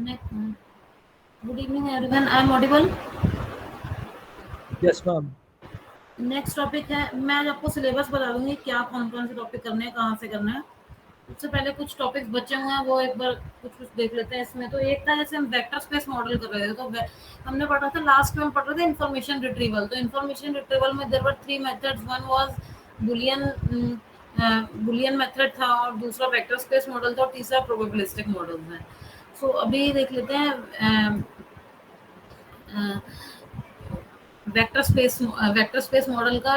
Good evening everyone, I am audible? Yes ma'am. Next topic है, मैं आज आपको सिलेबस बता दूंगी क्या कौन कौन से टॉपिक करने हैं, कहाँ से करना है। सबसे पहले कुछ टॉपिक्स बचे हुए हैं वो एक बार कुछ कुछ देख लेते हैं। इसमें तो एक था, जैसे हम वेक्टर स्पेस मॉडल कर रहे थे, तो हमने पढ़ा था लास्ट में, हम पढ़ रहे थे इन्फॉर्मेशन रिट्रीवल। तो इन्फॉर्मेशन रिट्रीवल में there were three methods, one was Boolean Boolean method था, और दूसरा वेक्टर स्पेस मॉडल था, और तीसरा प्रोबेबिलिस्टिक मॉडल है। सो अभी देख लेते हैं वेक्टर स्पेस मॉडल का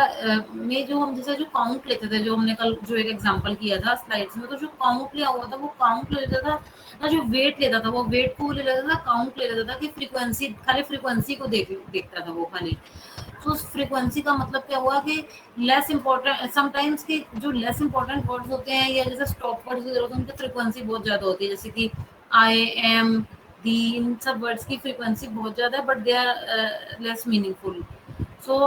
में जो हम जैसे जो काउंट लेते थे, जो हमने कल जो एक एग्जांपल किया था स्लाइड्स में, तो जो काउंट लिया हुआ था वो काउंट ले लेता था ना, जो वेट लेता था वो वेट को ले लेता था, काउंट ले लेता था कि फ्रीक्वेंसी, खाली फ्रीक्वेंसी को देखता था वो खाली। तो उस फ्रीक्वेंसी का मतलब क्या हुआ कि लेस इंपॉर्टेंट, समटाइम्स के जो लेस इंपॉर्टेंट वर्ड्स होते हैं या जैसे स्टॉप वर्ड्स वगैरह होते हैं, उनकी फ्रीक्वेंसी बहुत ज्यादा होती है, जैसे कि आई एम, दी, इन सब वर्ड्स की फ्रीक्वेंसी बहुत ज्यादा है, but they are less meaningful. So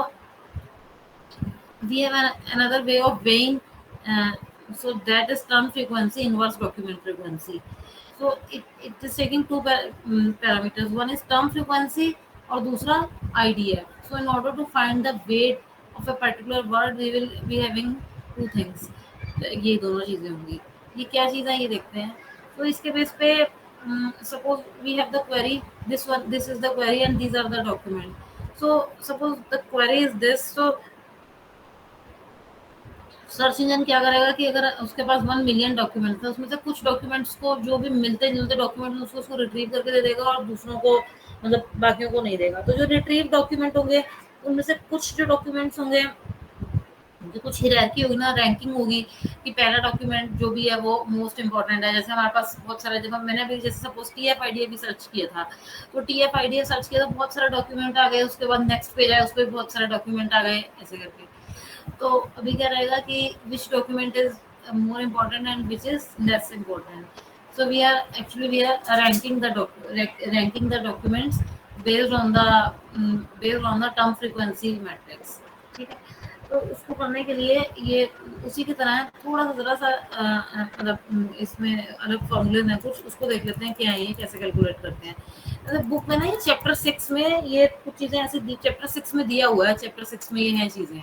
we have another way of weighing, uh, so that is term frequency, inverse document frequency. So it is taking two parameters, one is term frequency और दूसरा IDF. So in order to find the weight of a particular word, we will be having two things. ये दोनों चीजें होंगी. ये क्या चीज है ये देखते हैं. तो इसके बेस पे suppose we have the query, this is the query and these are the document. So suppose the query is this, so search engine क्या करेगा कि अगर उसके पास 1 मिलियन डॉक्यूमेंट्स है, उसमें से कुछ डॉक्यूमेंट्स को, जो भी मिलते जुलते डॉक्यूमेंट उसको उसको रिट्रीव करके दे देगा, और दूसरों को मतलब बाकियों को नहीं देगा. तो जो रिट्रीव डॉक्यूमेंट होंगे उनमें से कुछ जो डॉक्यूमेंट्स होंगे, जो कुछ हियरार्की होगी ना, रैंकिंग होगी कि पहला डॉक्यूमेंट जो भी है वो मोस्ट इंपॉर्टेंट है. जैसे हमारे पास बहुत सारे, जब मैंने भी जैसे सपोज TF-IDF भी सर्च किया था, तो TF-IDF सर्च किया तो बहुत सारे डॉक्यूमेंट आ गए, उसके बाद नेक्स्ट पेज आया, उस पर बहुत सारे डॉक्यूमेंट आ गए, ऐसे करके. तो अभी क्या रहेगा कि which document is more important and which is less important. So we are ranking the documents based on the term frequency matrix. ठीक है. तो उसको करने के लिए ये उसी की तरह है, थोड़ा सा जरा सा मतलब इसमें अलग फॉर्मूले हैं कुछ, उसको देख लेते हैं क्या है ये, कैसे कैलकुलेट करते हैं. मतलब बुक में ना ये चैप्टर 6 में ये कुछ चीजें ऐसे चैप्टर 6 में दिया हुआ है, चैप्टर 6 में ये हैं चीजें.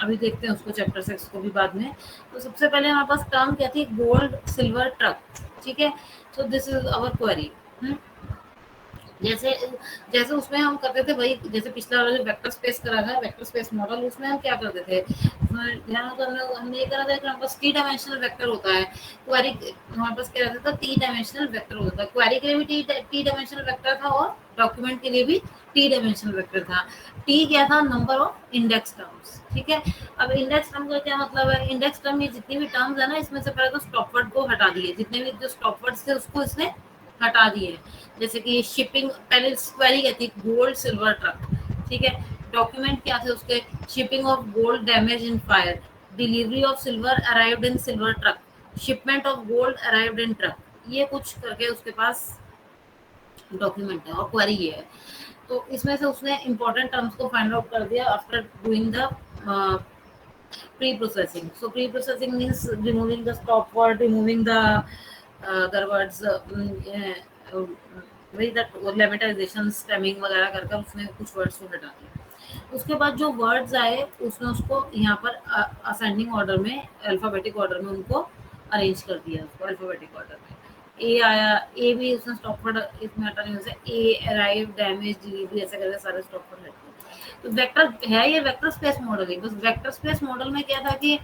अभी देखते हैं उसको, चैप्टर 6 को भी बाद में. तो सबसे पहले हमारे पास टर्म क्या थी, गोल्ड सिल्वर ट्रक. ठीक है. So this is our query. जैसे जैसे उसमें हम करते थे भाई, जैसे पिछला वाला जो वेक्टर स्पेस करा था, वेक्टर स्पेस मॉडल, उसमें हम क्या करते थे, ध्यान हो तो हमने ये करा था कि हमारे पास 3 डायमेंशनल वेक्टर होता है. क्वेरी हमारे पास क्या रहता था, 3 डायमेंशनल वेक्टर होता था. क्वेरी के लिए भी टी डायमेंशनल वेक्टर था, और डॉक्यूमेंट के लिए भी टी डायमेंशनल वेक्टर था. टी क्या था, नंबर ऑफ इंडेक्स टर्म्स. ठीक है. अब इंडेक्स टर्म का क्या मतलब है, इंडेक्स टर्म ये जितनी भी टर्म्स है ना, इसमें से पहले तो स्टॉप वर्ड को हटा दिए, जितने भी जो स्टॉप वर्ड्स थे उसको इसने हटा दिए. जैसे कि शिपिंग, पहले क्वेरी कहती गोल्ड सिल्वर ट्रक. ठीक है. डॉक्यूमेंट क्या थे उसके, shipping of gold damage in fire, delivery of silver arrived in silver truck, shipment of gold arrived in truck. ये कुछ करके उसके पास डॉक्यूमेंट है, और क्वेरी ये है. तो इसमें से उसने इंपॉर्टेंट टर्म्स को फाइंड आउट कर दिया after doing the pre-processing. So pre-processing means removing the stop word, removing the other words, वही दैट लेमेटाइजेशन, स्टेमिंग वगैरह कर कर उसने कुछ वर्ड्स को हटा दिया. उसके बाद जो वर्ड्स आए उसने उसको यहाँ पर असेंडिंग ऑर्डर में, अल्फाबेटिक ऑर्डर में उनको अरेंज कर दिया, उसको अल्फाबेटिक ऑर्डर में. ए आया, ए भी उसने स्टॉप वर्ड इसमें हटा नहीं, उसे ए अराइव, डैमेज, डिलीवरी, ऐसे करके सारे स्टॉप वर्ड हटे. तो वेक्टर है, ये वेक्टर स्पेस मॉडल है. बस वेक्टर स्पेस मॉडल में क्या था कि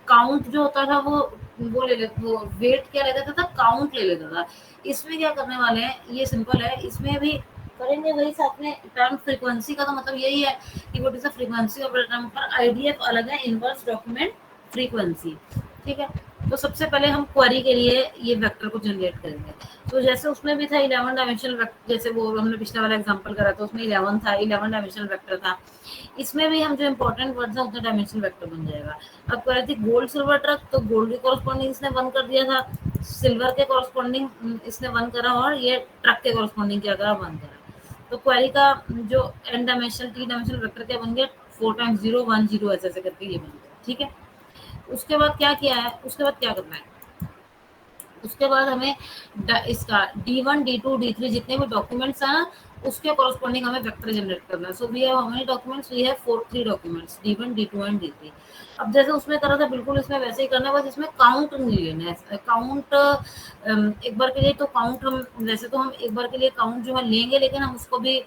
काउंट जो होता था वो ले लेता, वो वेट क्या ले लेता था, काउंट ले लेता था. इसमें क्या करने वाले हैं, ये सिंपल है, इसमें भी करेंगे वही साथ में. टर्म फ्रीक्वेंसी का तो मतलब यही है कि what is the frequency of the term. पर आईडीएफ अलग है, इनवर्स डॉक्यूमेंट फ्रीक्वेंसी. ठीक है. तो सबसे पहले हम क्वेरी के लिए ये वेक्टर को जनरेट करेंगे. तो जैसे उसमें भी था 11 डायमेंशनल वेक्टर, जैसे वो हमने पिछले वाला एग्जांपल करा था, उसमें 11 था, 11 डायमेंशनल वेक्टर था. इसमें भी हम जो इंपॉर्टेंट वर्ड्स है उतना डायमेंशनल वेक्टर बन जाएगा. अब क्वेरी थी गोल्ड सिल्वर ट्रक, तो गोल्ड के कॉरस्पॉन्डिंग इसने 1 कर दिया था, सिल्वर के कॉरस्पॉन्डिंग इसने 1 करा, और ये ट्रक के कॉरस्पॉन्डिंग क्या करा, 1 करा. तो क्वेरी का जो N dimensional, T dimensional vector क्या बन गया, 4 टाइम्स 0 1 0 ऐसे ऐसे करके ये बन गया. ठीक है. उसके बाद क्या किया है, उसके बाद क्या करना है, उसके बाद हमें इसका D1, D2, D3 जितने भी डॉक्यूमेंट्स हैं ना, उसके कॉरस्पॉन्डिंग हमें वेक्टर जनरेट करना है। So we have how many documents, we have four three documents D1, D2 and D3। अब जैसे उसमें करा था बिल्कुल इसमें वैसे ही करना है, बस इसमें काउंट नहीं लेना है। काउंट एक बार के लिए तो काउंट हम वैसे तो हम एक बार के लिए काउंट जो है लेंगे, लेकिन हम उसको भी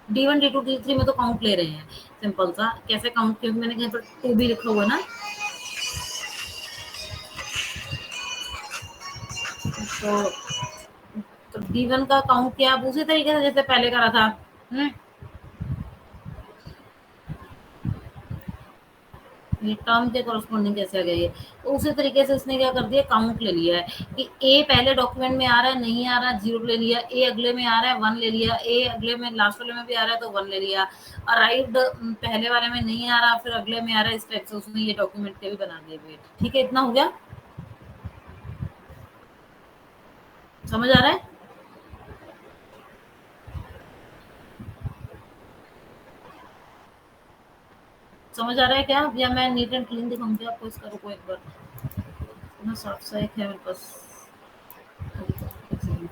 D1, D2, D3 में तो काउंट ले रहे हैं। सिंपल सा कैसे काउंट, क्योंकि मैंने कहीं पर टू भी लिखा हुआ है ना, तो D1 का काउंट किया आप उसी तरीके से जैसे पहले करा था। हम्म, ये टर्म के कॉरस्पॉन्डिंग कैसे आ गया ये, तो उसी तरीके से इसने क्या कर दिया, काउंट ले लिया है कि ए पहले डॉक्यूमेंट में आ रहा है, नहीं आ रहा है, जीरो ले लिया, ए अगले में आ रहा है, वन ले लिया, ए अगले में लास्ट वाले में भी आ रहा है तो वन ले लिया, अराइव्ड पहले वाले में नहीं आ रहा फिर अगले में आ रहा है, इस टाइप से उसने ये डॉक्यूमेंट के भी बना दिए वेट। ठीक है, इतना हो गया, समझ आ रहा है? समझ आ रहा है क्या, या मैं नीट एंड क्लीन दिखाऊंगी आपको, इसका रुको एक बार, इतना साफ सा एक है मेरे पास। एक सेकंड।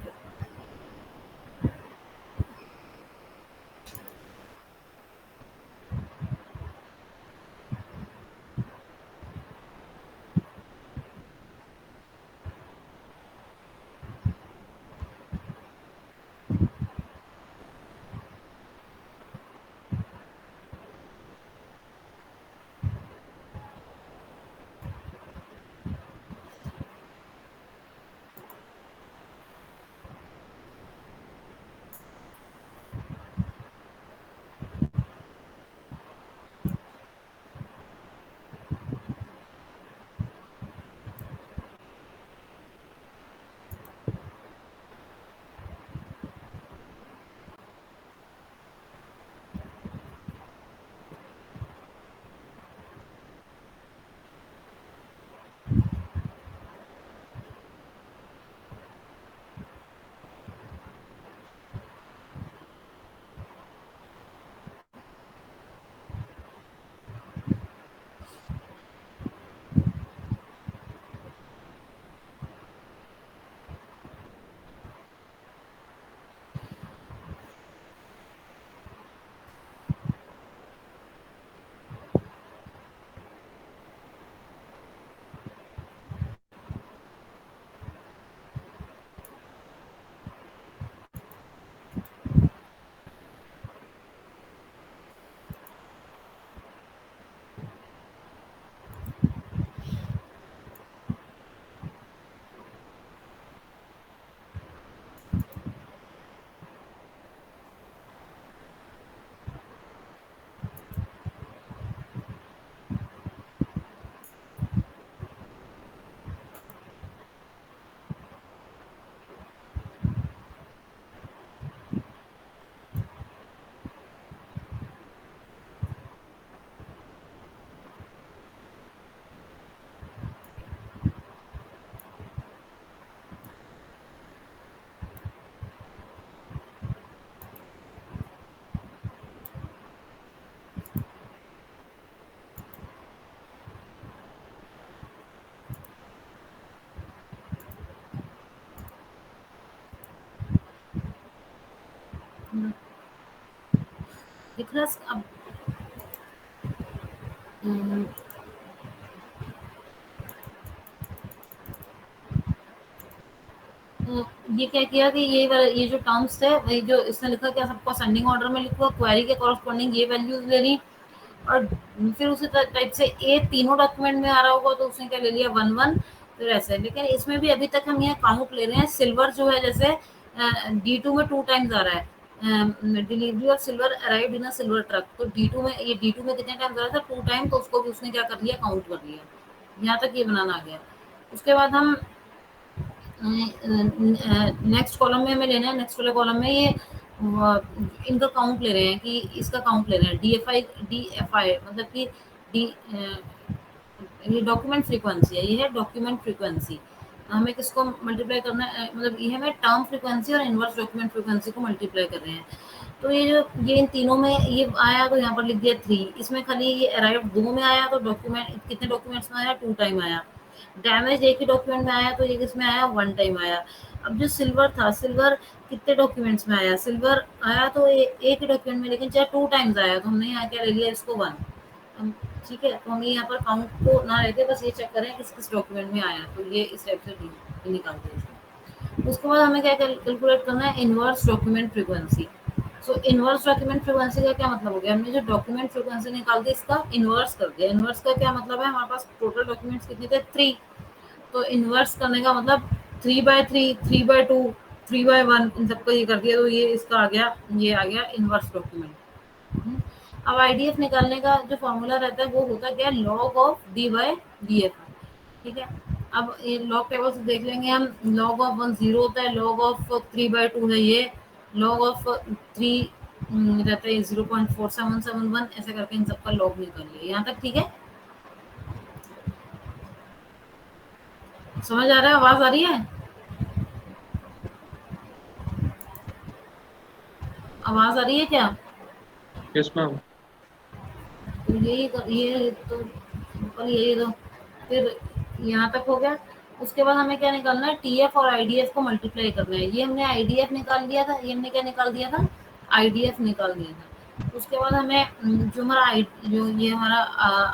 दिख रहा है अब? हम्म, तो ये क्या किया कि ये जो टर्म्स थे, वही जो इसने लिखा क्या, सबको असेंडिंग ऑर्डर में लिखा, क्वेरी के कॉरस्पॉन्डिंग ये वैल्यूज ले ली, और फिर उसी टाइप से ए तीनों डॉक्यूमेंट में आ रहा होगा तो उसने क्या ले लिया, वन वन, फिर ऐसे। लेकिन इसमें भी अभी तक हम यहाँ काउंट ले रहे हैं, सिल्वर जो है जैसे D2 में टू टाइम्स आ रहा है, delivery of silver arrived in a silver truck, तो D2 में, ये D2 में कितने टाइम्स आ रहा था, टू टाइम, तो उसको भी उसने क्या कर लिया, काउंट कर लिया। यहाँ तक ये बनाना आ गया। उसके बाद हम नेक्स्ट कॉलम में हमें लेना है, नेक्स्ट वाले कॉलम में ये इनका काउंट ले रहे हैं, कि इसका काउंट ले रहे हैं, डी एफ आई मतलब कि डी ये डॉक्यूमेंट फ्रीक्वेंसी है, ये है डॉक्यूमेंट फ्रीक्वेंसी। हमें किसको मल्टीप्लाई करना है, मतलब ये हमें टर्म फ्रीक्वेंसी और इनवर्स डॉक्यूमेंट फ्रीक्वेंसी को मल्टीप्लाई कर रहे हैं। तो ये जो ये इन तीनों में ये आया तो यहाँ पर लिख दिया थ्री, इसमें खाली ये अराइव दो में आया तो डॉक्यूमेंट कितने डॉक्यूमेंट्स में आया, टू टाइम आया। डैमेज एक ही डॉक्यूमेंट में आया, तो ये किसमें आया, वन टाइम आया। अब जो सिल्वर था, सिल्वर कितने डॉक्यूमेंट्स में आया, सिल्वर आया तो एक ही डॉक्यूमेंट में, लेकिन चाहे टू टाइम्स आया, तो हमने यहाँ क्या ले लिया, इसको वन। ठीक है, तो हमें यहाँ पर काउंट को ना लेके बस ये चेक करें किस किस डॉक्यूमेंट में आया, तो ये इस टाइप से निकाल दिया। उसके बाद हमें क्या कैलकुलेट करना है, इनवर्स डॉक्यूमेंट फ्रीक्वेंसी। सो इनवर्स डॉक्यूमेंट फ्रीक्वेंसी का क्या मतलब हो गया, हमने जो डॉक्यूमेंट फ्रीक्वेंसी निकाल दी, इसका इनवर्स कर दिया। इनवर्स का क्या मतलब है, हमारे पास टोटल डॉक्यूमेंट्स कितने थे, 3। तो इनवर्स करने का मतलब 3/3, 3/2, 3/1, इन सबको ये कर दिया, तो ये इसका आ गया, ये आ गया इनवर्स डॉक्यूमेंट। अब आईडीएफ निकालने का जो फॉर्मूला रहता है वो होता क्या है, log of D by D F. ठीक है, अब ये लॉग टेबल से देख लेंगे हम, लॉग ऑफ 1 0 होता है, लॉग ऑफ 3/2 है ये, लॉग ऑफ 3 रहता है 0.4771, ऐसे करके इन सबका लॉग निकाल लिया। यहाँ तक ठीक है, समझ आ रहा है, आवाज आ रही है, आवाज आ रही है क्या? Yes ma'am. तो ये तो सिंपल, यही तो फिर यहाँ तक हो गया। उसके बाद हमें क्या निकालना है, टीएफ और आईडीएफ को मल्टीप्लाई करना है। ये हमने आईडीएफ निकाल दिया था, ये हमने क्या निकाल दिया था, आईडीएफ निकाल दिया था। उसके बाद हमें जो हमारा जो ये हमारा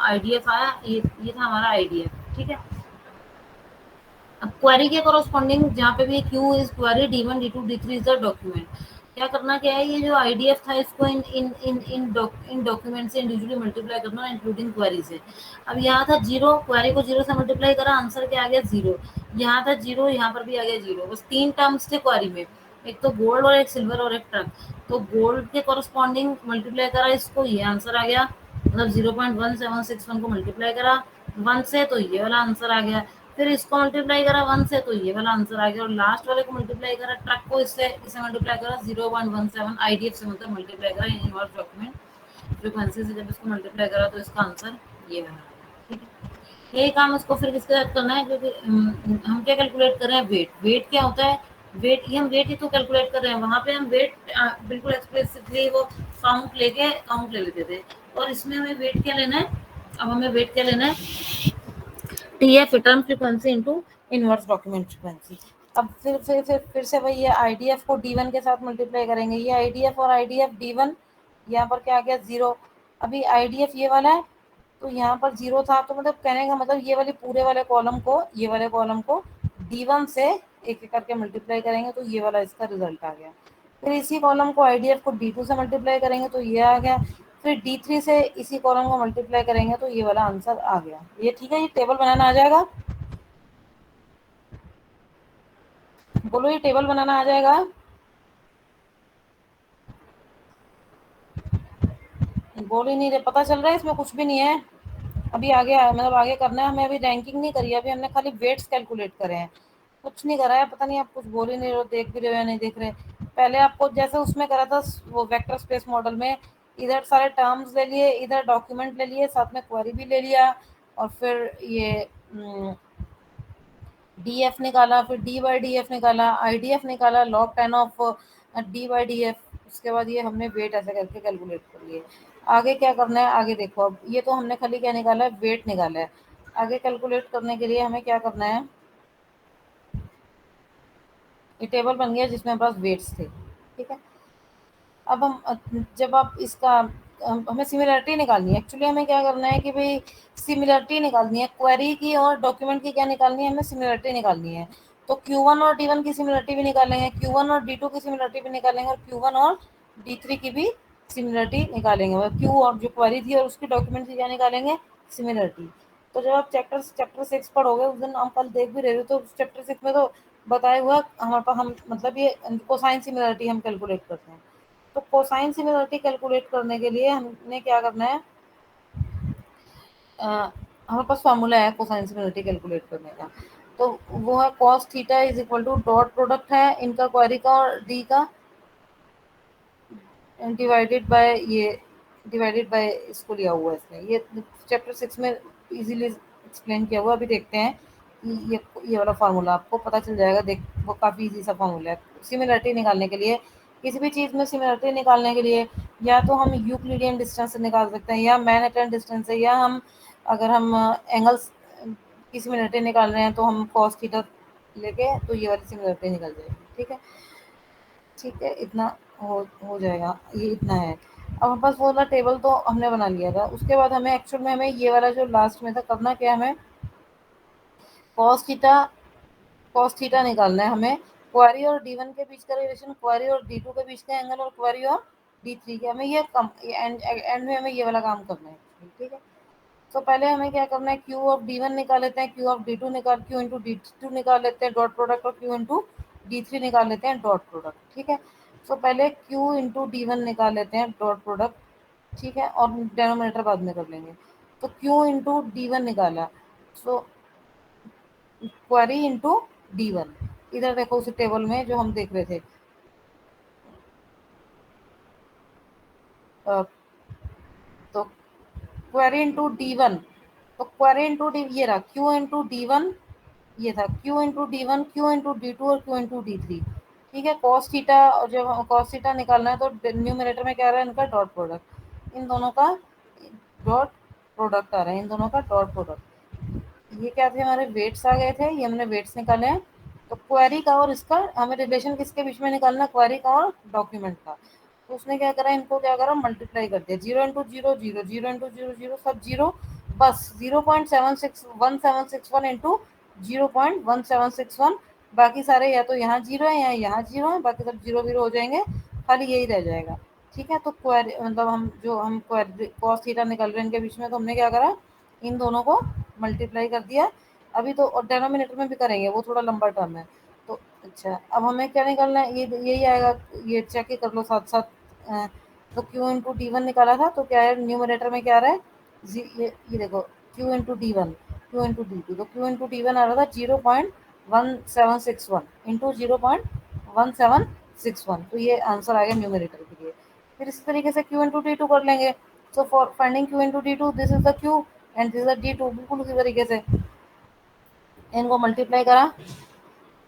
आईडीएफ आया, ये था हमारा आईडीएफ। ठीक है, अब क्वेरी के कॉरस्पॉन्डिंग जहाँ पे भी Q is query D1 D2 D3 is the document. क्या करना क्या है, ये जो आईडीएफ था इसको इन डॉक्यूमेंट से इंडिविजुअली मल्टीप्लाई करना, इंक्लूडिंग क्वेरी से। अब यहाँ था जीरो, क्वेरी को जीरो से मल्टीप्लाई करा, आंसर क्या आ गया, जीरो। यहाँ था जीरो, यहाँ पर भी आ गया जीरो। बस 3 टर्म्स थे क्वेरी में, एक तो गोल्ड और एक सिल्वर और एक ट्रक। तो गोल्ड के कॉरस्पॉन्डिंग मल्टीप्लाई करा इसको, ये आंसर आ गया। मतलब 0.1761 को मल्टीप्लाई करा 1 से, तो ये वाला आंसर आ गया। फिर इसको मल्टीप्लाई करा 1 से, तो ये वाला आंसर आ गया। और लास्ट वाले को मल्टीप्लाई करा, ट्रक को इससे, इसे मल्टीप्लाई करा 0.17 आईडीएफ से, मतलब मल्टीप्लाई करा इनवर्स डॉक्यूमेंट फ्रीक्वेंसी से, जब इसको मल्टीप्लाई करा तो इसका आंसर ये बना। ठीक है, यही काम इसको फिर किसके साथ करना है, क्योंकि हम क्या कैलकुलेट कर रहे हैं, वेट। वेट क्या होता है, वेट, ये हम वेट ही तो कैलकुलेट कर रहे हैं। वहां पे हम वेट बिल्कुल एक्सप्लिसिटली वो काउंट ले लेते थे, और इसमें हमें वेट क्या लेना है, अब हमें वेट क्या लेना है, TF return frequency into inverse document frequency. अब फिर से वही है, आईडीएफ को डी1 के साथ मल्टीप्लाई करेंगे, ये आईडीएफ और आईडीएफ डी1, यहाँ पर क्या आ गया, जीरो। अभी आईडीएफ ये वाला है, तो यहाँ पर जीरो था, तो मतलब कहने का मतलब ये वाले पूरे वाले कॉलम को, ये वाले कॉलम को डी1 से एक एक करके मल्टीप्लाई करेंगे, तो ये वाला इसका रिजल्ट आ गया। फिर इसी कॉलम को आईडीएफ को डी2 से मल्टीप्लाई करेंगे, तो ये आ गया। फिर D3 से इसी कॉलम को मल्टीप्लाई करेंगे, तो ये वाला आंसर आ गया। ये ठीक है, ये टेबल बनाना आ जाएगा, बोलो ये टेबल बनाना आ जाएगा। बोल ही नहीं रहे, पता चल रहा है इसमें कुछ भी नहीं है। अभी आगे मतलब आगे करना है हमें, अभी रैंकिंग नहीं करी है, अभी हमने खाली वेट्स कैलकुलेट करे हैं, कुछ नहीं करा है। पता नहीं आप कुछ बोल ही नहीं रहे हो, देख भी रहे हो या नहीं देख रहे। पहले आपको जैसे उसमें करा था वो वेक्टर स्पेस मॉडल में, इधर सारे टर्म्स ले लिए, इधर डॉक्यूमेंट ले लिए, साथ में क्वेरी भी ले लिया, और फिर ये डी एफ निकाला, फिर डी बाई डी एफ निकाला, आई डी एफ निकाला, log 10 of D by D F. उसके बाद ये हमने वेट ऐसे करके कैलकुलेट कर लिए। आगे क्या करना है, आगे देखो, अब ये तो हमने खाली क्या निकाला है, वेट निकाला है। आगे कैलकुलेट करने के लिए हमें क्या करना है, ये टेबल बन गया जिसमें हमारे पास वेट्स थे। ठीक है, अब हम जब आप इसका हमें सिमिलरिटी निकालनी है, एक्चुअली हमें क्या करना है कि भाई सिमिलरिटी निकालनी है, क्वेरी की और डॉक्यूमेंट की क्या निकालनी है, हमें सिमिलरिटी निकालनी है। तो Q1 और D1 की सिमिलरिटी भी निकालेंगे, Q1 और D2 की सिमिलरिटी भी निकालेंगे, और Q1 और D3 की भी सिमिलरिटी निकालेंगे। मतलब क्यू और जो क्वेरी थी और उसकी डॉक्यूमेंट की क्या निकालेंगे, सिमिलरिटी। तो जब आप चैप्टर 6 पढ़ोगे, उस दिन हम कल देख भी रहे थे, तो चैप्टर 6 में तो बताया हुआ हमारे पास, हम मतलब ये कोसाइन सिमिलरिटी हम कैलकुलेट करते हैं। तो कोसाइन सिमिलरिटी कैलकुलेट करने के लिए हमने क्या करना है, हमारे पास फॉर्मूला है कोसाइन सिमिलरिटी कैलकुलेट करने का। तो वो है cos theta is equal to dot product है इनका, क्वेरी का और डी का, डिवाइडेड बाय ये, डिवाइडेड बाय इसको लिया हुआ है इसमें, ये चैप्टर 6 में इजीली एक्सप्लेन किया हुआ। अभी देखते हैं कि ये वाला फार्मूला आपको पता चल जाएगा, देख वो काफ़ी इजी सा फार्मूला है सिमिलरिटी निकालने के लिए। किसी भी चीज़ में सिमिलरिटी निकालने के लिए या तो हम यूक्लिडियन डिस्टेंस से निकाल सकते हैं, या मैनहट्टन डिस्टेंस से, या हम अगर हम एंगल्स सिमिलरिटी निकाल रहे हैं तो हम cos थीटा लेके तो ये वाली सिमिलरिटी निकल जाएगी। ठीक है, ठीक है, इतना हो जाएगा, ये इतना है। अब हमारे पास वो वाला टेबल तो हमने बना लिया था। उसके बाद हमें एक्चुअल में हमें ये वाला जो लास्ट में था करना क्या है, हमें cos थीटा निकालना है हमें। क्वारी और D1 के बीच का रिलेशन, क्वारी और D2 के बीच का एंगल, और क्वारी और D3 के, हमें ये कम एंड में हमें ये वाला काम करना है। ठीक है, तो पहले हमें क्या करना है, क्यू ऑफ D1 निकाल लेते हैं, क्यू ऑफ D2 निकाल, क्यू इंटू D2 निकाल लेते हैं डॉट प्रोडक्ट, और क्यू इंटू D3 निकाल लेते हैं डॉट प्रोडक्ट। ठीक है, तो पहले क्यू इंटू D1 निकाल लेते हैं डॉट प्रोडक्ट। ठीक है, और डेनोमिनेटर बाद में कर लेंगे। तो क्यू इंटू D1 निकाला, सो क्वेरी इंटू D1। इधर देखो उस टेबल में जो हम देख रहे थे, अ, तो क्वेरी इंटू D1, तो क्वेरी इंटू डी ये रहा क्यू इंटू D1, ये था Q into D1, Q into D2 और क्यू इंटू D3। ठीक है, कॉस थीटा, और जब कॉस थीटा निकालना है तो न्यूमरेटर में क्या आ रहा है, इनका डॉट प्रोडक्ट, इन दोनों का डॉट प्रोडक्ट आ रहा है, इन दोनों का डॉट प्रोडक्ट। ये क्या थे, हमारे वेट्स आ गए थे, ये हमने वेट्स निकाले हैं। तो क्वेरी का और इसका हमें रिलेशन किसके बीच में निकालना, क्वेरी का और डॉक्यूमेंट का। तो उसने क्या करा, इनको क्या करा, मल्टीप्लाई कर दिया, zero into zero zero, zero into zero zero, सब जीरो, बस 0.761 इंटू 0.1761। बाकी सारे या तो यहाँ जीरो है या यहाँ जीरो है, बाकी सब जीरो जीरो हो जाएंगे, खाली यही रह जाएगा। ठीक है, तो क्वेरी मतलब हम क्वेरी कॉस थीटा निकल रहे हैं इनके बीच में, तो हमने क्या करा, इन दोनों को मल्टीप्लाई कर दिया। अभी तो और डेनोमिनेटर में भी करेंगे, वो थोड़ा लंबा टर्म है। तो अच्छा, अब हमें क्या निकालना है, ये यही आएगा, ये चेक ही कर लो साथ साथ। तो क्यू इंटू D1 निकाला था, तो क्या है, न्यूमरेटर में क्या आ रहा है, ये देखो, Q into D1, Q into D2, तो क्यू इंटू D1 आ रहा था 0.1761 इंटू 0.1761, तो ये आंसर आ गया न्यूमरेटर के लिए। फिर इसी तरीके से क्यू इंटू D2 कर लेंगे। So for finding Q into D2, this is the Q and this is the D2, बिल्कुल उसी तरीके से इनको मल्टीप्लाई करा।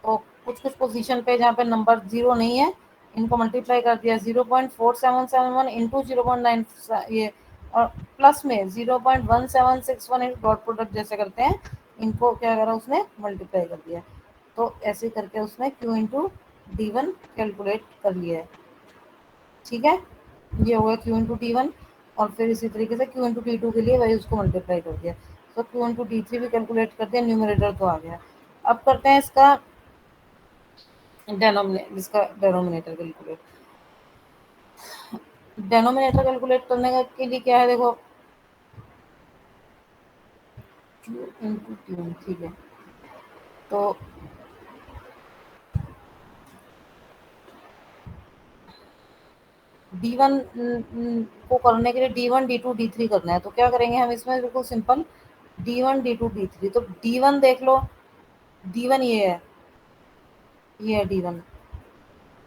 तो कुछ कुछ पोजीशन पे जहाँ पे नंबर जीरो नहीं है, इनको मल्टीप्लाई कर दिया, 0.4771 इंटू 0.9, ये, और प्लस में 0.1761 इंटू डॉट प्रोडक्ट जैसे करते हैं, इनको क्या करा उसने, मल्टीप्लाई कर दिया। तो ऐसे करके उसने क्यू इंटू D1 कैलकुलेट कर लिया है। ठीक है, ये हो गया क्यू इंटू D1, और फिर इसी तरीके से क्यू इंटू D2 के लिए वही उसको मल्टीप्लाई कर दिया। तो क्यू इंटू D3 भी कैलकुलेट कर दिया, न्यूमरेटर तो आ गया। अब करते हैं इसका डेनोमिनेटर कैलकुलेट। डेनोमिनेटर कैलकुलेट करने का के लिए क्या है, देखो, क्यू इंटू क्यू। ठीक है, तो D1 को करने के लिए D1 D2 D3 करना है, तो क्या करेंगे हम इसमें, बिल्कुल सिंपल, D1 D2 D3। तो D1 देख लो, D1 ये है D1,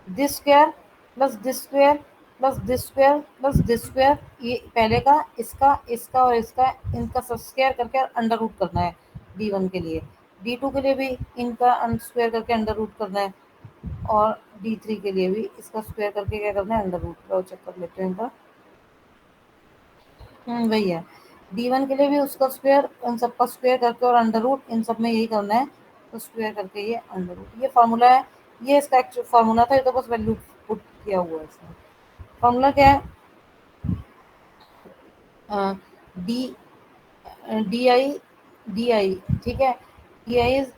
this square plus this square plus this square plus this square, ये पहले का, इसका और इसका, इनका सब स्क्वायर करके अंडर रूट करना है D1 के लिए। D2 के लिए भी इनका स्क्वायर करके अंडर रूट करना है, और D3 के लिए भी इसका स्क्वायर करके क्या करना है, अंडर रूट। लो चेक कर लेते हैं इनका। वही है, D1 के लिए भी उसका स्क्वायर, इन सबका स्क्वायर करके और अंडर रूट, इन सब में यही करना है। तो स्क्वायर करके ये अंडर रूट, ये फार्मूला है, ये इसका एक्चुअल फार्मूला था, ये तो बस वैल्यू पुट किया हुआ है इसमें। फॉर्मूला क्या है, डी डी आई। ठीक है, D I is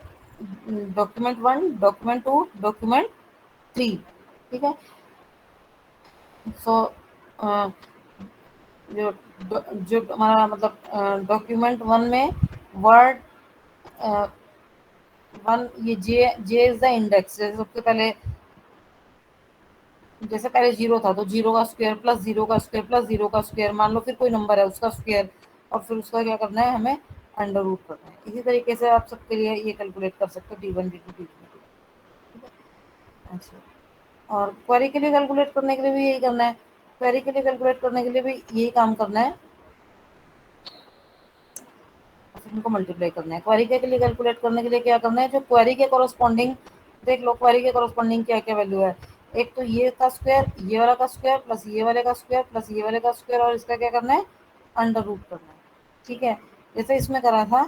document 1, document 2, document 3। ठीक है, सो जो जो हमारा मतलब डॉक्यूमेंट 1 में वर्ड 1, ये जे इज द इंडेक्स। जैसे सबसे पहले, जैसे पहले जीरो था, तो जीरो का स्क्वायर प्लस जीरो का स्क्वायर प्लस जीरो का स्क्वायर, मान लो फिर कोई नंबर है उसका स्क्वायर, और फिर उसका क्या करना है, हमें अंडर रूट करना है। इसी तरीके से आप सबके लिए ये कैलकुलेट कर सकते हो, D1 D2 D3। अच्छा, और क्वेरी के लिए कैलकुलेट करने के लिए भी यही करना है, क्वेरी के लिए कैलकुलेट करने के लिए भी यही काम करना है, इनको मल्टीप्लाई करना है। क्वेरी के लिए कैलकुलेट करने के लिए क्या करना है, जो क्वेरी के कॉरस्पॉन्डिंग, देख लो क्वेरी के कॉरस्पॉन्डिंग क्या क्या वैल्यू है। एक तो ये का स्क्वायर, ये वाला का स्क्वायर प्लस ये वाले का स्क्वायर प्लस ये वाले का स्क्वायर, और इसका क्या करना है, अंडर रूट करना है। ठीक है, जैसे इसमें करा था,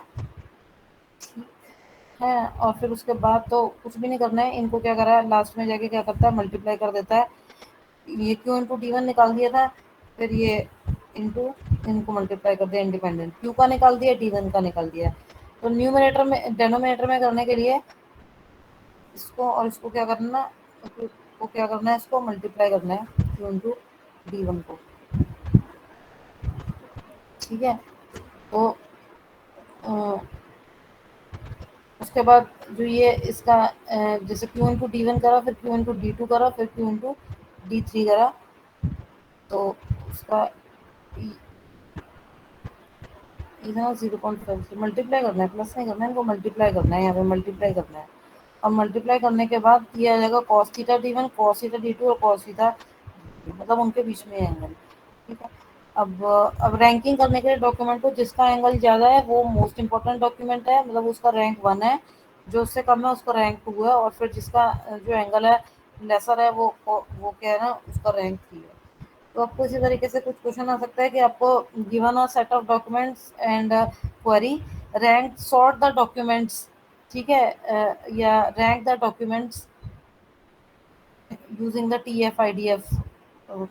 है। और फिर उसके बाद तो कुछ भी नहीं करना है इनको, क्या करा है लास्ट में जाके क्या करता है मल्टीप्लाई कर देता है। ये क्यू इंटू डी वन निकाल दिया था, फिर ये इंटू इनको मल्टीप्लाई कर दिया, इंडिपेंडेंट क्यू का निकाल दिया, डी वन का निकाल दिया। तो न्यूमिनेटर में डेनोमिनेटर में करने के लिए इसको और इसको क्या करना, को क्या करना है, इसको मल्टीप्लाई करना है क्यू इंटू डी वन को। ठीक है। तो अ, उसके बाद जो ये इसका जैसे क्यू इंटू डी वन करा, फिर क्यू इंटू डी टू करा, फिर क्यू इंटू डी थ्री करा, तो उसका इधर 0.5 से मल्टीप्लाई करना है, प्लस नहीं करना है इनको, मल्टीप्लाई करना है, यहाँ पे मल्टीप्लाई करना है। अब मल्टीप्लाई करने के बाद ये आ जाएगा cos theta D one, cos theta D two और कॉस थीटा, मतलब उनके बीच में एंगल। ठीक है। अब रैंकिंग करने के लिए डॉक्यूमेंट को जिसका एंगल ज़्यादा है वो मोस्ट इंपॉर्टेंट डॉक्यूमेंट है, मतलब उसका रैंक 1 है। जो उससे कम है उसका रैंक 2 है, और फिर जिसका जो एंगल है लेसर है वो क्या है ना, उसका रैंक 3 है। तो आपको इसी तरीके से कुछ क्वेश्चन आ सकता है कि आपको given a set of documents and query rank sort the documents. ठीक है। या rank the documents using the TF-IDF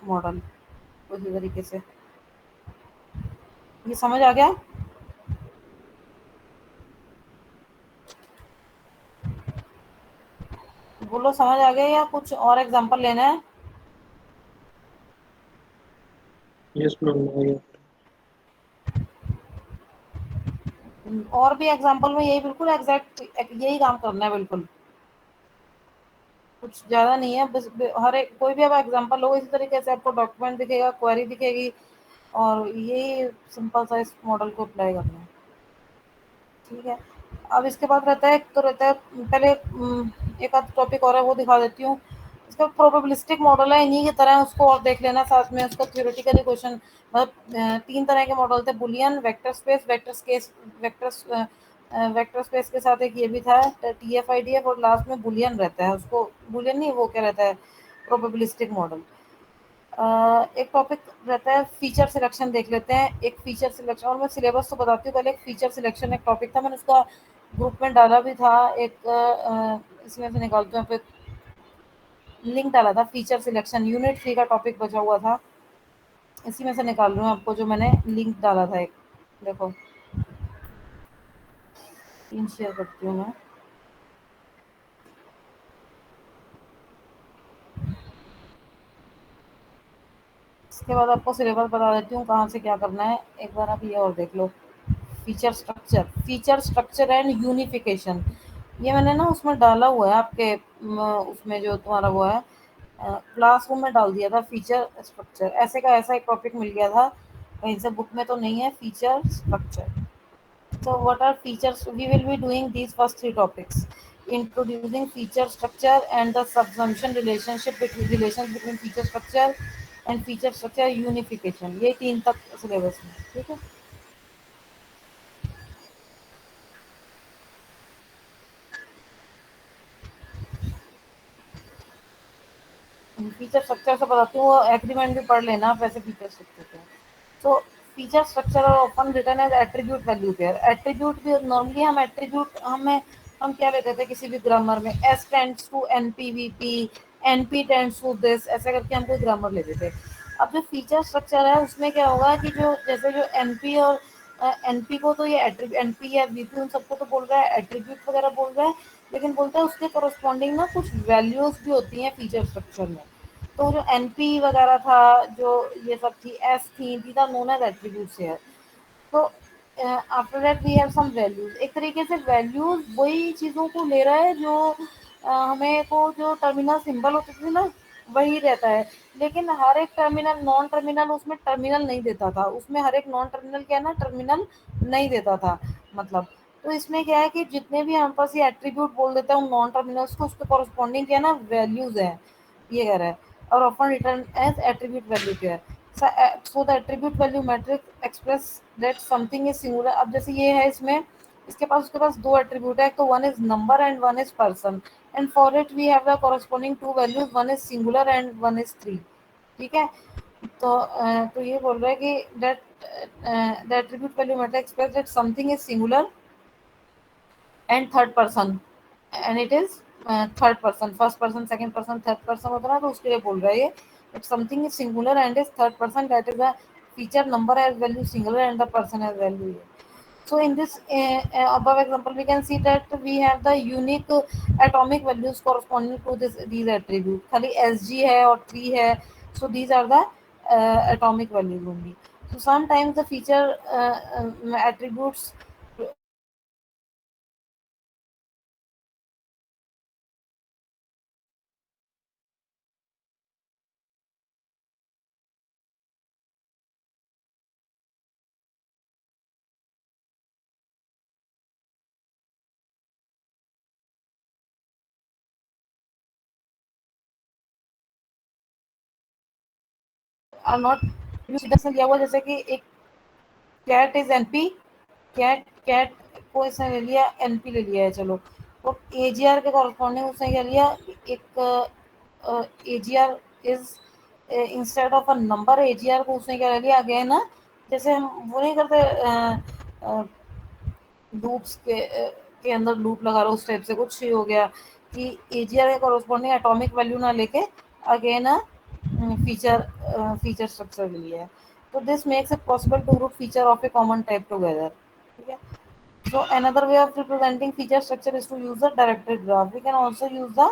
model, उसी तरीके से। ये समझ आ गया? बोलो समझ आ गया या कुछ और एग्जांपल लेना है? यस मैम, हो गया। और भी एग्जांपल में यही बिल्कुल एग्जैक्ट यही काम करना है बिल्कुल, कुछ ज्यादा नहीं है बस। हर एक कोई भी अब एग्जांपल लो इसी तरीके से आपको डॉक्यूमेंट दिखेगा, क्वेरी दिखेगी, और यही सिंपल सा इस मॉडल को अप्लाई करना है। ठीक है। अब इसके बाद रहता है, तो रहता है पहले एक आध टॉपिक और है वो दिखा देती हूँ। इसका प्रोबेबिलिस्टिक मॉडल है, इन्हीं की तरह उसको और देख लेना साथ में। उसका थ्योरेटिकली क्वेश्चन मतलब तीन तरह के मॉडल थे, Boolean, vector space, vector vector space के साथ एक ये भी था TF-IDF, और लास्ट में बुलियन रहता है, उसको बुलियन नहीं वो क्या रहता है, प्रोबेबिलिस्टिक मॉडल। एक टॉपिक रहता है फीचर सिलेक्शन, देख लेते हैं एक फीचर सिलेक्शन। और मैं सिलेबस तो बताती हूँ पहले। एक फीचर सिलेक्शन एक टॉपिक था, मैंने उसका ग्रुप में डाला भी था एक, इसमें से निकालते हैं, लिंक डाला था। फीचर सिलेक्शन यूनिट 3 का टॉपिक बचा हुआ था, इसी में से निकाल रही हूँ आपको, जो मैंने लिंक डाला था एक। देखो स्क्रीन शेयर करती हूँ मैं। इसके बाद आपको सिलेबस बता देती हूँ कहाँ से क्या करना है, एक बार आप ये और देख लो। फीचर स्ट्रक्चर एंड यूनिफिकेशन, ये मैंने ना उसमें डाला हुआ है आपके उसमें जो तुम्हारा वो है क्लासरूम में डाल दिया था। फीचर स्ट्रक्चर ऐसे का ऐसा एक टॉपिक मिल गया था, कहीं से बुक में तो नहीं है, feature structure. So what are features? We will be doing these first three topics. Introducing feature structure and the subsumption relations between feature structure and feature structure unification. ये तीन तक सिलेबस में, ठीक है। फीचर स्ट्रक्चर से बताती हूँ, वो एग्रीमेंट भी पढ़ लेना आप वैसे फीचर स्ट्रक्चर के। तो फीचर स्ट्रक्चर और open return as attribute value pair. Attribute भी नॉर्मली हम एट्रीब्यूट हम क्या लेते थे किसी भी ग्रामर में, S tends to NP-VP, NP tends to this, ऐसा करके हम कोई ग्रामर लेते थे। अब जो फीचर स्ट्रक्चर है उसमें क्या होगा कि जो जैसे जो NP और NP को तो ये NP या VP उन सबको तो बोल रहा है, एट्रीब्यूट वगैरह बोल रहा है, लेकिन बोलता है उसके करस्पॉन्डिंग ना कुछ वैल्यूज भी होती हैं फीचर स्ट्रक्चर में। तो जो NP वगैरह था, जो ये सब थी, एस थी, these are known as attributes here. तो after that we have some values. एक तरीके से वैल्यूज वही चीजों को ले रहा है जो हमें को जो टर्मिनल सिंबल होते थे ना वही रहता है। लेकिन हर एक टर्मिनल नॉन टर्मिनल उसमें टर्मिनल नहीं देता था, उसमें हर एक नॉन टर्मिनल क्या है ना टर्मिनल नहीं देता था, मतलब। तो इसमें क्या है कि जितने भी हम पास ये एट्रीब्यूट बोल देते हैं उन नॉन टर्मिनल्स को, उसके कॉरस्पॉन्डिंग क्या है ना वैल्यूज है, ये कह रहा है। और often return as attribute value pair. So the attribute value matrix express that something is singular। अब जैसे ये है इसमें, उसके पास दो एट्रीब्यूट है, तो one is number and one is person, and for it we have the corresponding two values, one is singular and one is three. ठीक है। तो ये बोल रहा है कि that the attribute value matrix express that something is singular and third person, and it is third person, first person, second person, third person होता है ना, तो उसके लिए बोल रहा है ये, it something is singular and is third person, that is the feature number has value singular and the person has value here. So in this above example, we can see that we have the unique atomic values corresponding to this these attributes. खाली SG है और 3 है, so these are the atomic values only. So sometimes the feature attributes are not दिया हुआ, जैसे कि एक cat is NP, cat cat को इसने ले लिया, एनपी ले लिया है, चलो, तो एजीआर के कॉरस्पॉन्डिंग उसने क्या लिया, एक AGR is instead of a number, AGR को उसने क्या ले लिया अगेन ना, जैसे हम वो नहीं करते लूप्स के अंदर लूप लगा लो, उस टाइप से कुछ ही हो गया कि एजीआर के कॉरस्पॉन्डिंग एटॉमिक वैल्यू ना लेके अगेन फीचर फीचर स्ट्रक्चर ले लिया है, तो this makes it possible to group feature of a common type together, ठीक है। So another way of representing feature structure is to use the directed graph. We can also use the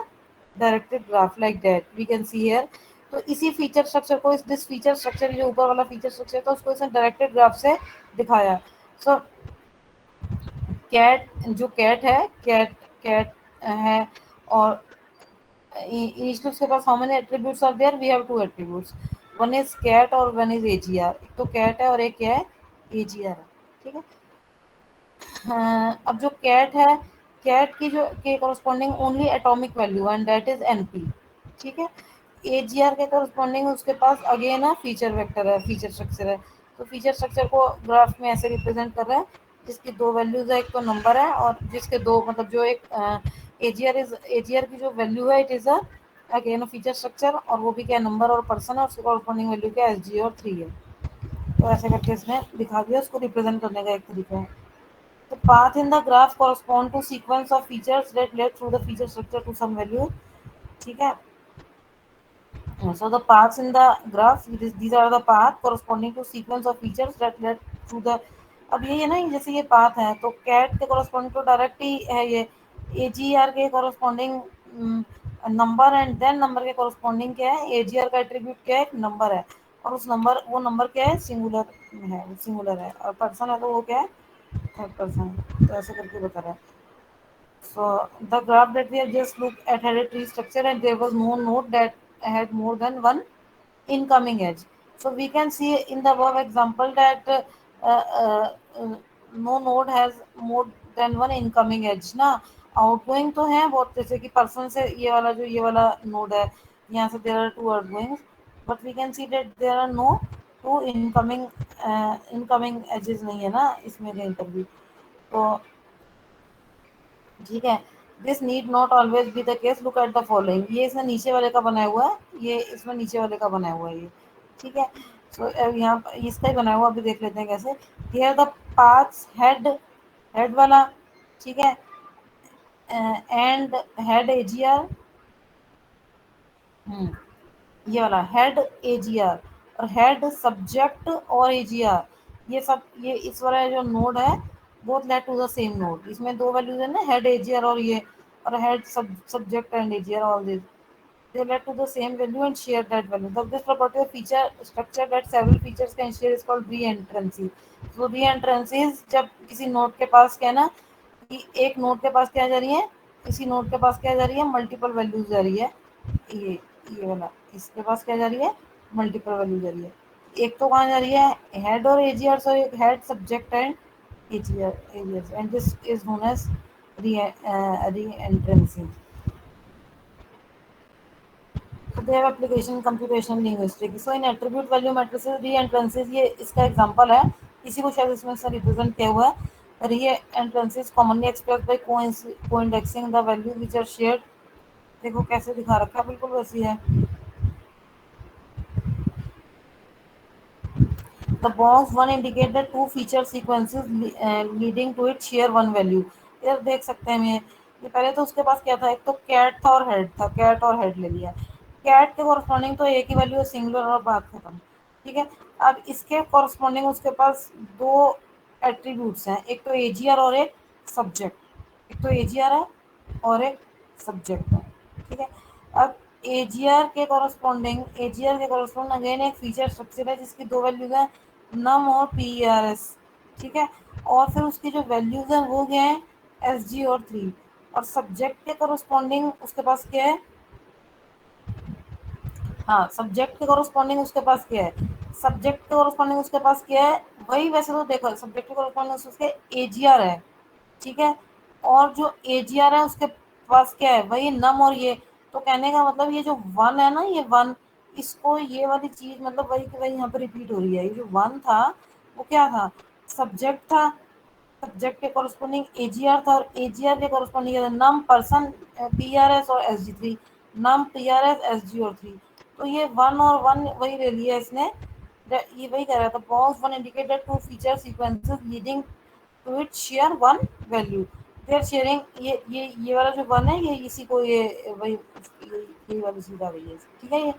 directed graph like that. We can see here. तो इसी feature structure को, इस this feature structure जो ऊपर वाला feature structure था उसको इसने डायरेक्टेड ग्राफ से दिखाया। सो कैट, जो कैट है, कैट कैट है, और इनिशियली उसके पास how many attributes are there, we have two attributes, one is cat और वन इज एजीआर, एक तो कैट है और एक क्या है, एजीआर है, ठीक है। हाँ, अब जो कैट है, कैट की जो के corresponding only atomic value and that is NP, ठीक है। एजीआर के कॉरस्पॉन्डिंग उसके पास अगेन है फीचर वेक्टर है, फीचर स्ट्रक्चर है, तो फीचर स्ट्रक्चर को ग्राफ में ऐसे रिप्रेजेंट कर रहा है, जिसकी दो वैल्यूज है, एक तो नंबर है और जिसके दो मतलब जो एक एजीआर की जो वैल्यू है, it is again feature structure, और वो भी क्या नंबर और पर्सन है, उसके कॉरस्पॉन्डिंग वैल्यू क्या एस जी और 3 है, तो ऐसे करके इसने दिखा दिया, उसको रिप्रेजेंट करने का एक तरीका है। The path in the graph correspond to sequence of features that led through the feature structure to some value, ठीक है। So the paths in the graph, these are the path corresponding to sequence of features that led through the, अब ये है ना, जैसे ये path है तो कैट के कॉरस्पॉन्डिंग तो डायरेक्ट ही है ये, एजीआर के corresponding number, and then number के कॉरस्पॉन्डिंग क्या है, एजीआर का एट्रीब्यूट क्या है, नंबर है, और उस नंबर, वो नंबर क्या है, सिंगुलर है, सिंगुलर है, और पर्सन है तो वो क्या है, थर्ड पर्सन, तो ऐसे करके बता रहा है। So the graph that we have just looked at had a tree structure and there was no node that had more than one incoming edge. So we can see in the above example that no node has more than one incoming edge ना, outgoing तो है बहुत, जैसे कि person से ये वाला जो ये वाला node है, यहाँ से there are two outgoings, but we can see that there are no two incoming incoming edges नहीं है ना इसमें कहीं पर भी, तो ठीक है। This need not always be the case, look at the following, ये इसमें नीचे वाले का बनाया हुआ है, ये इसमें नीचे वाले का बनाया हुआ है ये, ठीक है। सो यहाँ इसका ही बनाया हुआ, अभी देख लेते हैं कैसे। Here the paths head, head वाला, ठीक है, एंड हेड एजीआर, ये वाला हेड एजीआर और हेड सब्जेक्ट और एजीआर, ये सब ये इस वाला जो नोड है, both led to the same node, इसमें दो वैल्यूज है ना, हेड एजीआर और ये, और head subject and AGR, all this they led to the same value and share that value. This property of feature structure that several features can share is called reentrancy. So reentrancy is जब किसी node के पास क्या है ना, कि एक node के पास क्या जा रही है, इसी नोड के पास क्या जा रही है, मल्टीपल वैल्यूज जा रही है, ये वाला इसके पास क्या जा रही है, मल्टीपल वैल्यू जा रही है, एक तो कहाँ जा रही है, हेड और एजीआर, सो एक head subject and AGR and this is known as reentrancy. So they have application computation linguistic. So in attribute value matrices reentrances, ये इसका एग्जांपल है, इसी को शायद इसमें से रिप्रेजेंट किया हुआ है। reentrances commonly expressed by co-indexing the value which are shared, देखो कैसे दिखा रखा है, बिल्कुल वैसी है। The box one indicate the two feature sequences leading to it share one value. इधर देख सकते हैं हम ये पहले तो उसके पास क्या था, एक तो कैट था और हेड था, कैट और हेड ले लिया। कैट के कॉरस्पॉन्डिंग तो एक ही वैल्यू है, सिंगुलर और बात खत्म। ठीक है, अब इसके कॉरस्पॉन्डिंग उसके पास दो एट्रीब्यूट्स हैं, एक तो एजीआर और एक सब्जेक्ट। एक तो एजीआर है और एक सब्जेक्ट है। ठीक है, अब एजीआर के कॉरस्पॉन्डिंग अगेन एक फीचर स्ट्रक्चर है जिसकी दो वैल्यूज हैं, नम और पीआरएस। ठीक है, और फिर उसकी जो वैल्यूज हैं वो क्या है, एसजी और 3। और सब्जेक्ट के कॉरस्पॉन्डिंग उसके पास क्या है, हाँ सब्जेक्ट के कॉरस्पॉन्डिंग उसके पास क्या है, सब्जेक्ट के कॉरस्पॉन्डिंग उसके पास क्या है, वही वैसे तो देखो सब्जेक्ट के कॉरस्पॉन्डिंग उसके एजीआर है। ठीक है, और जो एजीआर है उसके पास क्या है, वही नम और ये। तो कहने का मतलब ये जो वन है ना, ये वन, इसको ये वाली चीज मतलब वही की वही यहाँ पर रिपीट हो रही है। ये जो वन था वो क्या था, सब्जेक्ट था, सब्जेक्ट के कॉरस्पॉन्डिंग एजीआर था, और एजीआर के कॉरस्पॉन्डिंग नम पर्सन पीआरएस और एसजी 3, नम पीआरएस एसजी और 3। तो ये वन और वन वही ले लिया इसने, ये वही कह रहा था, paths one indicated two feature sequences leading to it share one value. They are sharing, ये वाला जो वन है ये इसी को ये वही ये वाली चीज आ गई है। ठीक है, ये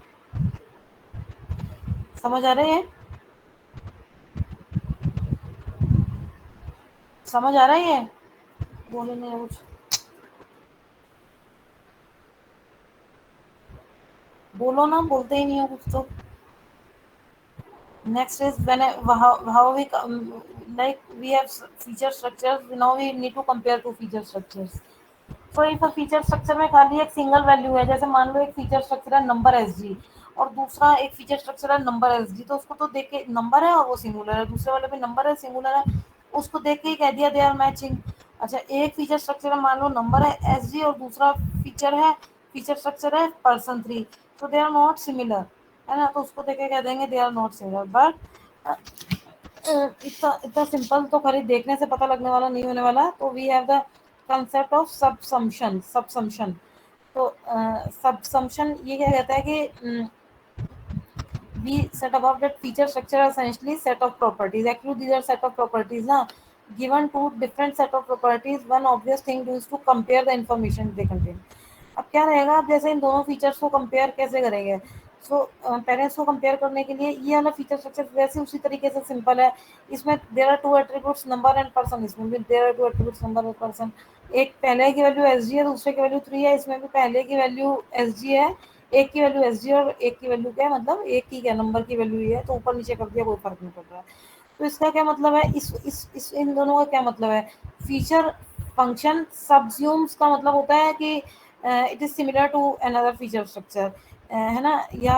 समझ आ रहे हैं, समझ आ रहा है ये, बोले नहीं कुछ, बोलो ना, बोलते ही नहीं हो कुछ तो। Next is when how we like we have feature structures. Now we need to compare two feature structures. तो इफ फीचर स्ट्रक्चर में खाली एक सिंगल वैल्यू है, जैसे मान लो एक फीचर स्ट्रक्चर है नंबर एस जी, और दूसरा एक फीचर स्ट्रक्चर है नंबर एस जी, तो उसको तो देख के नंबर है और वो सिंगुलर है, दूसरे वाले पे नंबर है सिंगुलर है, उसको देख के ही कह दिया दे आर मैचिंग। अच्छा, एक फीचर स्ट्रक्चर है मान लो नंबर है एस जी, और दूसरा फीचर स्ट्रक्चर है पर्सन 3, तो दे आर नॉट सिमिलर, है ना, तो उसको देख के कह देंगे they are not similar. But इतना इतना सिंपल तो खरीद देखने से पता लगने वाला नहीं होने वाला। तो we have the concept of subsumption. तो सबसम्शन ये क्या कहता है कि we set above that feature structure are essentially set of properties. Actually these are set of properties na, given two different set of properties, one obvious thing is to compare the information they contain. अब क्या रहेगा, आप जैसे इन दोनों features को compare कैसे करेंगे, so parents को कंपेयर करने के लिए ये वाला फीचर स्ट्रक्चर वैसे उसी तरीके से सिंपल है। इसमें there are two attributes number and person, इसमें भी there are two attributes number and person. एक पहले की वैल्यू एस जी है, दूसरे की वैल्यू 3 है, इसमें भी पहले की वैल्यू एस जी है, एक की वैल्यू एस जी और एक की वैल्यू क्या है, मतलब एक की क्या नंबर की वैल्यू ये है, तो ऊपर नीचे कर दिया कोई फर्क नहीं पड़ रहा है। तो इसका क्या मतलब है, इस इन दोनों का क्या मतलब है, फीचर फंक्शन सबज्यूम्स का मतलब होता है कि it is similar to another feature structure, है ना, या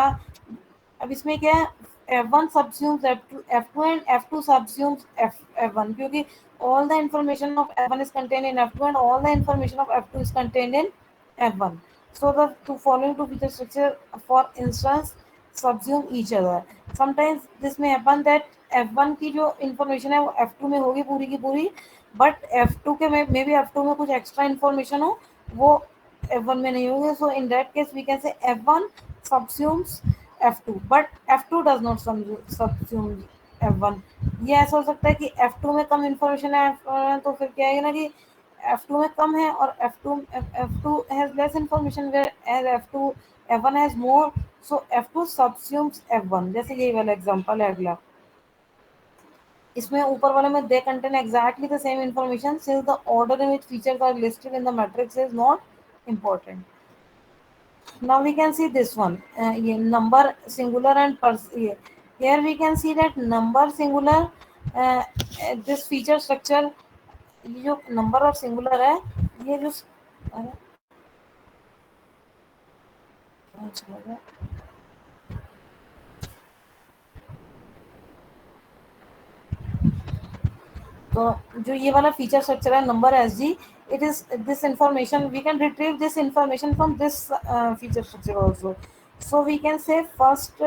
अब इसमें क्या है, F1 subsumes F2, F2 and F2 subsumes F1, क्योंकि all the information of F1 is contained in F2 and all the information of F2 is contained in F1. So the two following two feature structure, for instance, subsume each other. Sometimes this may happen that F1 की जो information है वो F2 में होगी पूरी की पूरी, but F2 के में भी F2 में कुछ extra information हो, वो F1 में नहीं होगी. So in that case we can say F1 subsumes F2 but F2 does not subsume F1. ये ऐसा हो सकता है कि F2 में कम इंफॉर्मेशन है, तो फिर क्या है ना कि F2 में कम है और F2 has less information whereas F1 has more, so F2 subsumes F1. जैसे यही वाला एग्जांपल है अगला, इसमें ऊपर वाले में they contain exactly the same information since the order in which features are listed in the matrix is not important. Now we can see this one, number singular and here we can see that number singular, this feature structure, ये जो number और singular है, ये जो अरे, चला गया। तो जो ये वाला फीचर स्ट्रक्चर है number S G, it is this information we can retrieve this information from this feature structure also. So we can say first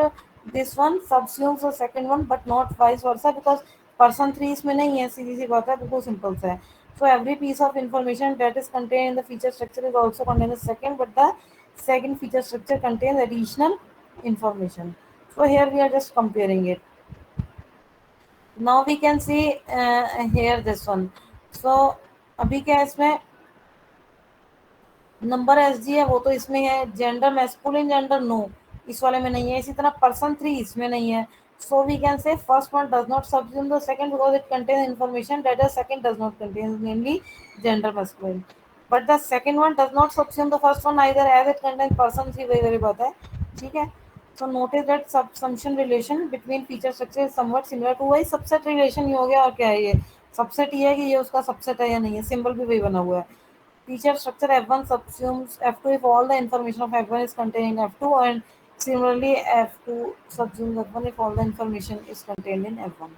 this one subsumes the second one but not vice versa, because person 3 इसमें नहीं है, सीधी सी बात है, बिल्कुल simple सा है. So every piece of information that is contained in the feature structure is also contained in the second, but the second feature structure contains additional information. So here we are just comparing it. Now we can see here this one. So अभी क्या है इसमें, number S G है वो तो इसमें है, gender masculine gender no इस वाले में नहीं है, इसी तरह पर्सन 3 इसमें नहीं है. So we can say first one does not subsume the second because it contain information that the second does not contain, namely gender masculine. But the second one does not subsume the first one either as it contain person 3, वही वाली बात है. ठीक है. So notice that subsumption relation between feature structure is somewhat similar to, वही subset relation ही हो गया. और क्या है ये सबसेट ही है कि ये उसका सबसेट है या नहीं है, सिंबल भी वही बना हुआ है. Feature structure F1 subsumes F2 if all the information of F1 is contained in F2, and similarly F2 subsumes F1 if all the information is contained in F1.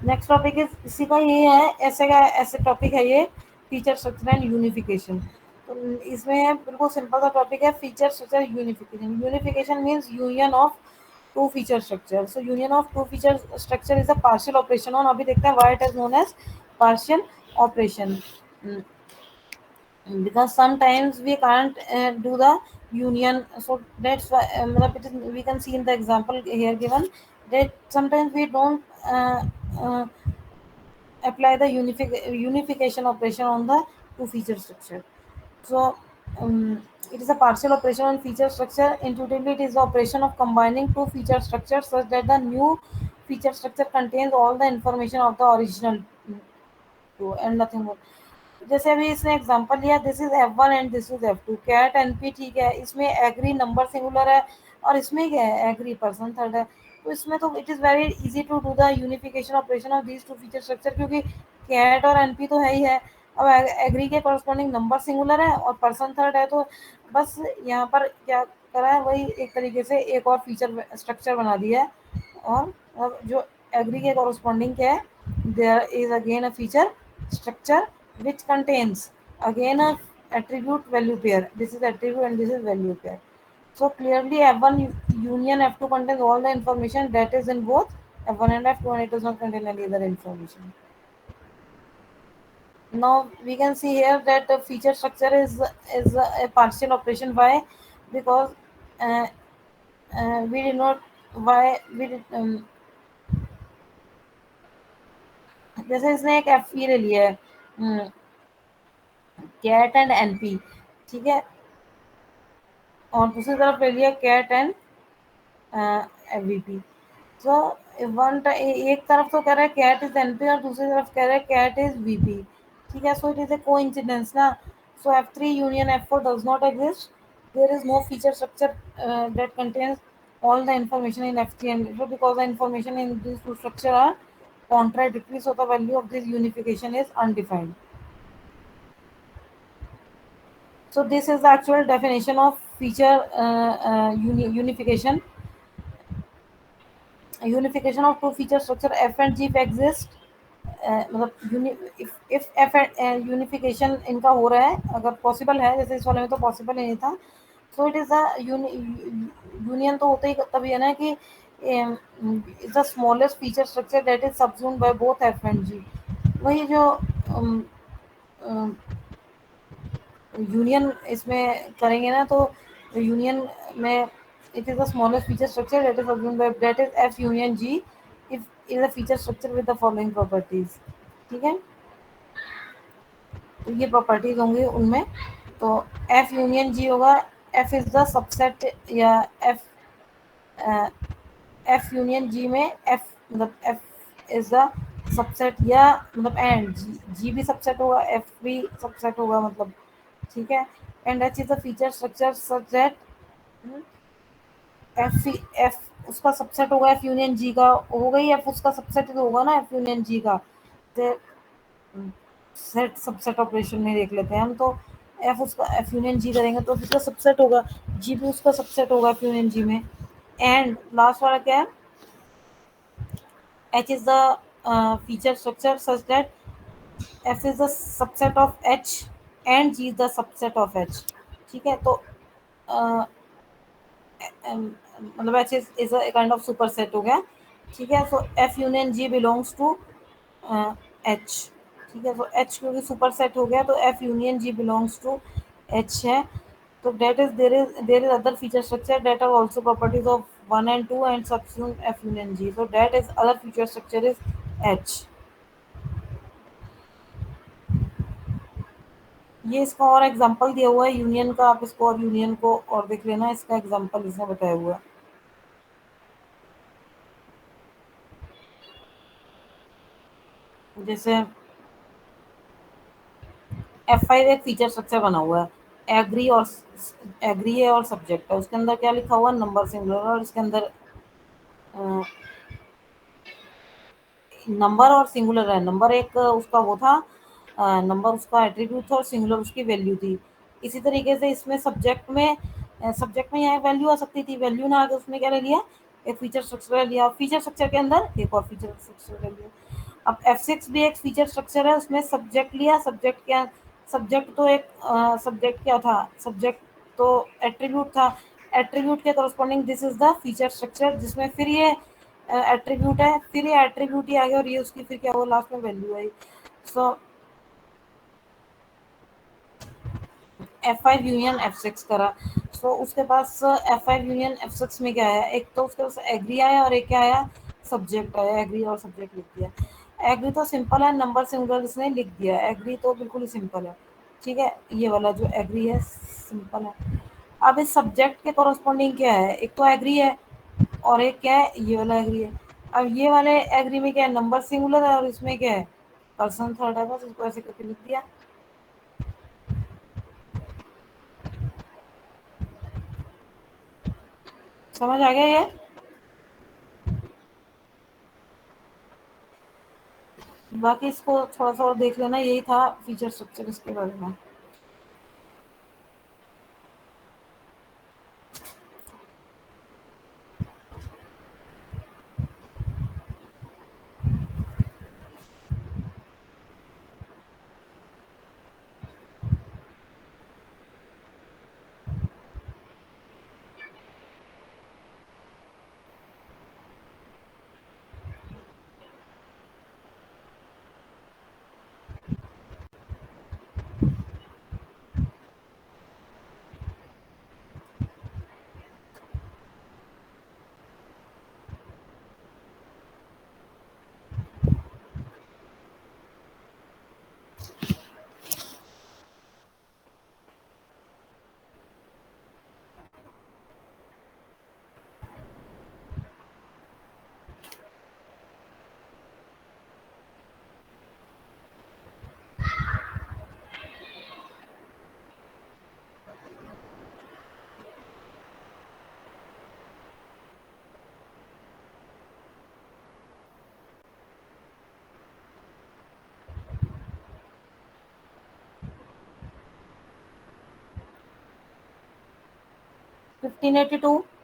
Next topic is इसी का ये है, ऐसे topic है ये, feature structure and unification. तो इसमें है बिल्कुल सिंपल सा टॉपिक है, feature structure unification. Unification means union of two feature structure. So union of two feature structure is a partial operation on, अभी देखते हैं why it is known as partial operation. Because sometimes we can't do the union, so that's why it is, we can see in the example here given that sometimes we don't uh, apply the unification operation on the two feature structure. So it is a partial operation on feature structure. Intuitively it is the operation of combining two feature structures such that the new feature structure contains all the information of the original two and nothing more. जैसे अभी इसने example लिया, this is F1 and this is F2, cat NP. ठीक है, इसमें agree number singular है और इसमें क्या है एग्री पर्सन थर्ड है. तो इसमें तो it is very easy to do the unification operation of these two feature structure, क्योंकि कैट और एनपी तो है ही है. अब एग्री के कॉरस्पॉन्डिंग नंबर सिंगुलर है और पर्सन थर्ड है, तो बस यहाँ पर क्या करा है, वही एक तरीके से एक और फीचर स्ट्रक्चर बना दिया है. और अब जो एग्री के कॉरस्पॉन्डिंग क्या है, there is again a feature structure which contains again a attribute value pair. This is attribute and this is value pair. So clearly F1 union F2 contains all the information that is in both F1 and F2, and it does not contain any other information. Now we can see here that the feature structure is a partial operation. Why? Because uh, we did not, why we did, जैसे इसने एक F ले लिया है cat and NP. ठीक है, और दूसरी तरफ ले लिया कैट एंड एवीपी. सो एक तरफ तो कह रहा है कैट इज एनपी और दूसरी तरफ कह रहा है कैट इज वीपी. ठीक है, so it is a coincidence ना. So F3 union F4 does not exist. There is no feature structure that contains all the information in F3 and F4 because the information in these two structure are contradictory, so the value of this unification is undefined. So this is the actual definition of feature unification. Unification of two feature structure F and G if exist. मतलब if F and unification इनका हो रहा है, अगर possible है, जैसे इस वाले में तो पॉसिबल ही नहीं था. So it is a union तो होता ही तभी है ना कि is the smallest feature structure that is subsumed by both F and G. वही जो यूनियन इसमें करेंगे ना, तो यूनियन में it is the smallest feature structure that is assumed by that is F union G if is a feature structure with the following properties. ठीक है, तो ये प्रॉपर्टीज होंगी उनमें. तो F यूनियन G होगा, F इज द सबसेट, या F union G में F मतलब F इज द सबसेट, या मतलब एंड G भी सबसेट होगा, F भी सबसेट होगा मतलब. ठीक है, and H is the feature structure such that F उसका सबसेट होगा एफ यूनियन जी का, हो गई एफ उसका सबसेट तो होगा ना एफ यूनियन जी का. तो सेट सबसेट ऑपरेशन में देख लेते हैं हम. तो एफ उसका एफ यूनियन जी करेंगे तो उसका सबसेट होगा, जी भी उसका सबसेट होगा एफ यूनियन जी में. एंड लास्ट वाला क्या है, H is the feature structure such that F is the subset of H and G is the subset of H. ठीक है, तो मतलब H is a kind of superset हो गया. ठीक है, so F union G belongs to H. ठीक है, तो एच क्योंकि सुपर सेट हो गया तो F union G belongs to H है. So that is there is other feature structure that are also properties of 1 and 2 and subsume F union G. So that is other feature structure is H. ये इसका और example दिया हुआ है union का, आप इसको और यूनियन को और देख लेना, इसका एग्जांपल इसने बताया हुआ है। जैसे F5 एक फीचर स्ट्रक्चर बना हुआ है, एग्री है और सब्जेक्ट है, उसके अंदर क्या लिखा हुआ है, नंबर सिंगुलर, और इसके अंदर नंबर और सिंगुलर है। नंबर एक उसका वो था, नंबर उसका एट्रीब्यूट था और सिंगुलर उसकी वैल्यू थी। इसी तरीके से इसमें सब्जेक्ट में यहाँ वैल्यू आ सकती थी, वैल्यू ना आके उसने क्या ले लिया, एक फीचर स्ट्रक्चर ले लिया, फीचर स्ट्रक्चर के अंदर एक और फीचर स्ट्रक्चर ले लिया। अब F6 भी एक फीचर स्ट्रक्चर है, उसमें सब्जेक्ट लिया, सब्जेक्ट क्या, सब्जेक्ट तो एक सब्जेक्ट क्या था, सब्जेक्ट तो एट्रीब्यूट था, एट्रीब्यूट के corresponding this is the feature structure, जिसमें फिर ये एट्रीब्यूट है, फिर ये एट्रीब्यूट ही आ गया और ये उसकी फिर क्या हुआ, लास्ट में वैल्यू आई। सो F5 यूनियन F6 करा। सो उसके पास F5 यूनियन F6 में क्या है, एक तो उसके पास एग्री आया और एक क्या आया, सब्जेक्ट आया, एग्री और सब्जेक्ट लिख दिया। एग्री तो सिंपल है, नंबर सिंगुलर इसने लिख दिया, एग्री तो बिल्कुल ही सिंपल है, ठीक है, ये वाला जो एग्री है सिंपल है। अब इस सब्जेक्ट के कॉरस्पॉन्डिंग क्या है, एक तो एग्री है और एक क्या है, ये वाला एग्री है। अब ये वाले एग्री में क्या है, नंबर सिंगुलर है और इसमें क्या है, पर्सन थर्ड है, बस इसको ऐसे करके लिख दिया। समझ आ गया ये। बाकी इसको थोड़ा सा और देख लेना, यही था फीचर स्ट्रक्चर इसके बारे में। 1582।